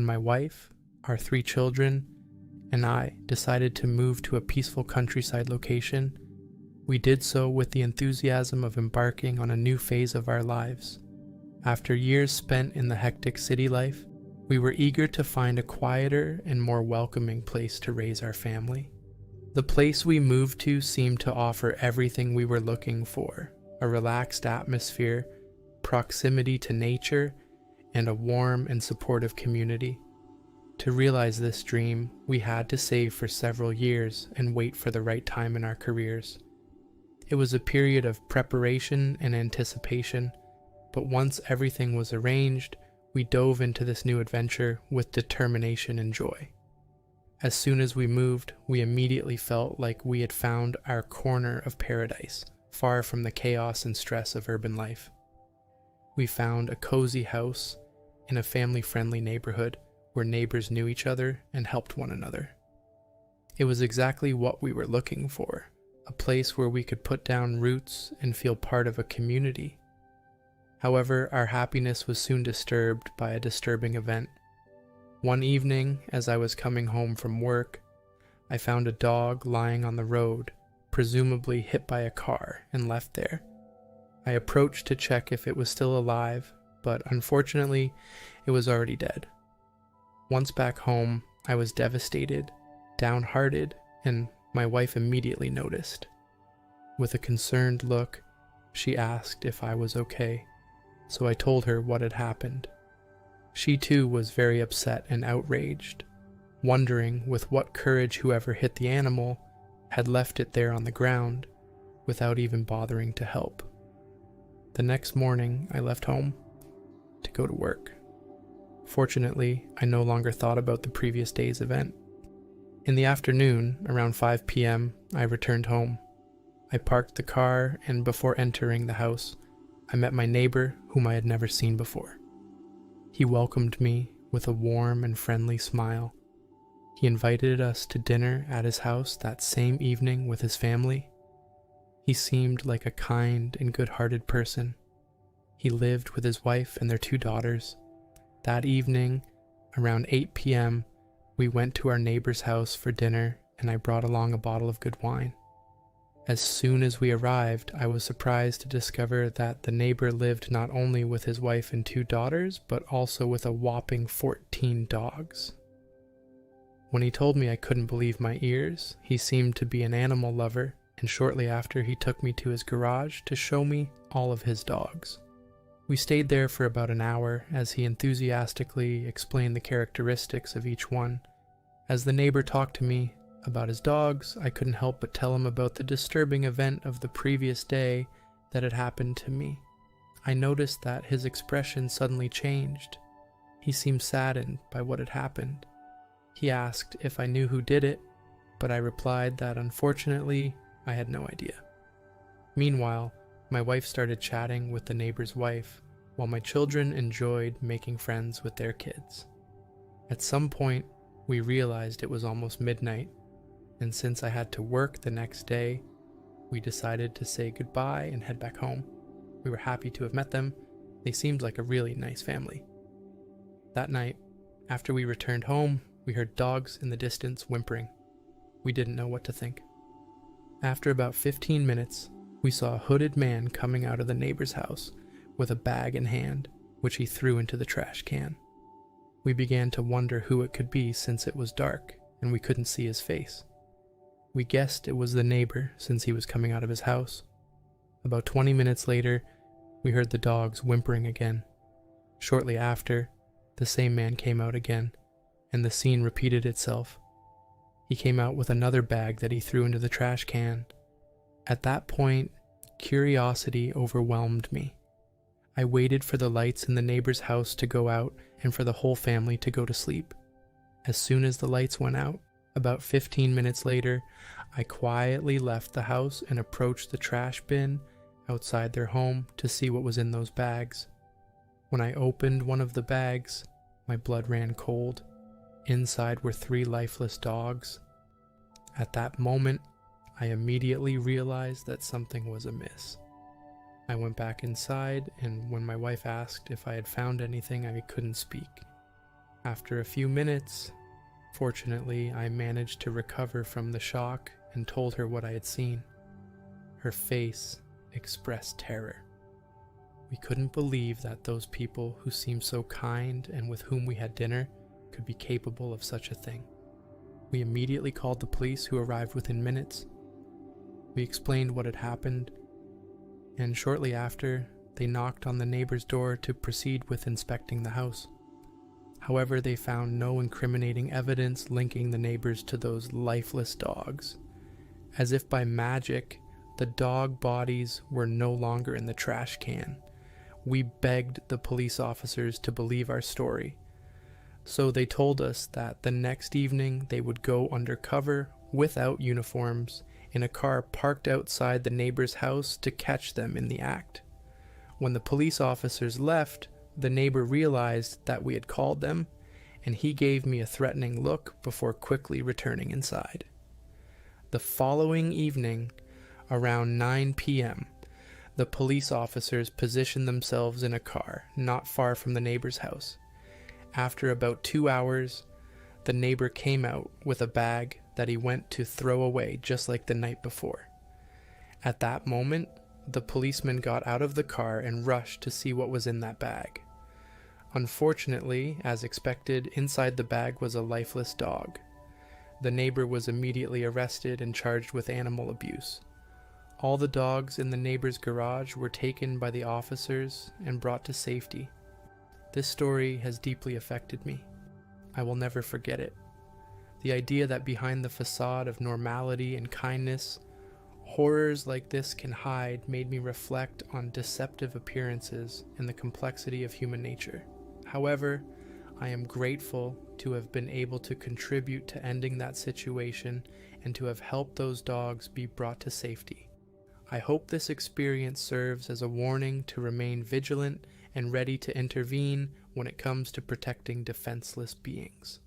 My wife, our 3 children, and I decided to move to a peaceful countryside location, we did so with the enthusiasm of embarking on a new phase of our lives. After years spent in the hectic city life, we were eager to find a quieter and more welcoming place to raise our family. The place we moved to seemed to offer everything we were looking for: a relaxed atmosphere, proximity to nature, and a warm and supportive community. To realize this dream, we had to save for several years and wait for the right time in our careers. It was a period of preparation and anticipation, but once everything was arranged, we dove into this new adventure with determination and joy. As soon as we moved, we immediately felt like we had found our corner of paradise, far from the chaos and stress of urban life. We found a cozy house in a family-friendly neighborhood where neighbors knew each other and helped one another. It was exactly what we were looking for, a place where we could put down roots and feel part of a community. However, our happiness was soon disturbed by a disturbing event. One evening, as I was coming home from work, I found a dog lying on the road, presumably hit by a car and left there. I approached to check if it was still alive, but unfortunately, it was already dead. Once back home, I was devastated, downhearted, and my wife immediately noticed. With a concerned look, she asked if I was okay, so I told her what had happened. She too was very upset and outraged, wondering with what courage whoever hit the animal had left it there on the ground without even bothering to help. The next morning, I left home to go to work. Fortunately, I no longer thought about the previous day's event. In the afternoon, around 5 p.m., I returned home. I parked the car, and before entering the house, I met my neighbor whom I had never seen before. He welcomed me with a warm and friendly smile. He invited us to dinner at his house that same evening with his family. He seemed like a kind and good-hearted person. He lived with his wife and their 2 daughters. That evening, around 8 p.m., we went to our neighbor's house for dinner, and I brought along a bottle of good wine. As soon as we arrived, I was surprised to discover that the neighbor lived not only with his wife and 2 daughters, but also with a whopping 14 dogs. When he told me, I couldn't believe my ears. He seemed to be an animal lover, and shortly after he took me to his garage to show me all of his dogs. We stayed there for about an hour as he enthusiastically explained the characteristics of each one. As the neighbor talked to me about his dogs, I couldn't help but tell him about the disturbing event of the previous day that had happened to me. I noticed that his expression suddenly changed. He seemed saddened by what had happened. He asked if I knew who did it, but I replied that unfortunately, I had no idea. Meanwhile, my wife started chatting with the neighbor's wife, while my children enjoyed making friends with their kids. At some point, we realized it was almost midnight, and since I had to work the next day, we decided to say goodbye and head back home. We were happy to have met them. They seemed like a really nice family. That night, after we returned home, we heard dogs in the distance whimpering. We didn't know what to think. After about 15 minutes, we saw a hooded man coming out of the neighbor's house with a bag in hand, which he threw into the trash can. We began to wonder who it could be since it was dark and we couldn't see his face. We guessed it was the neighbor since he was coming out of his house. About 20 minutes later, we heard the dogs whimpering again. Shortly after, the same man came out again, and the scene repeated itself. He came out with another bag that he threw into the trash can. At that point, curiosity overwhelmed me. I waited for the lights in the neighbor's house to go out and for the whole family to go to sleep. As soon as the lights went out, about 15 minutes later, I quietly left the house and approached the trash bin outside their home to see what was in those bags. When I opened one of the bags, my blood ran cold. Inside were 3 lifeless dogs. At that moment, I immediately realized that something was amiss. I went back inside, and when my wife asked if I had found anything, I couldn't speak. After a few minutes, fortunately, I managed to recover from the shock and told her what I had seen. Her face expressed terror. We couldn't believe that those people who seemed so kind and with whom we had dinner could be capable of such a thing. We immediately called the police, who arrived within minutes. We explained what had happened, and shortly after, they knocked on the neighbor's door to proceed with inspecting the house. However, they found no incriminating evidence linking the neighbors to those lifeless dogs. As if by magic, the dog bodies were no longer in the trash can. We begged the police officers to believe our story. So they told us that the next evening they would go undercover without uniforms in a car parked outside the neighbor's house to catch them in the act. When the police officers left, the neighbor realized that we had called them, and he gave me a threatening look before quickly returning inside. The following evening, around 9 p.m., the police officers positioned themselves in a car not far from the neighbor's house. After about 2 hours, the neighbor came out with a bag that he went to throw away just like the night before. At that moment, the policeman got out of the car and rushed to see what was in that bag. Unfortunately, as expected, inside the bag was a lifeless dog. The neighbor was immediately arrested and charged with animal abuse. All the dogs in the neighbor's garage were taken by the officers and brought to safety. This story has deeply affected me. I will never forget it. The idea that behind the facade of normality and kindness, horrors like this can hide made me reflect on deceptive appearances and the complexity of human nature. However, I am grateful to have been able to contribute to ending that situation and to have helped those dogs be brought to safety. I hope this experience serves as a warning to remain vigilant and ready to intervene when it comes to protecting defenseless beings.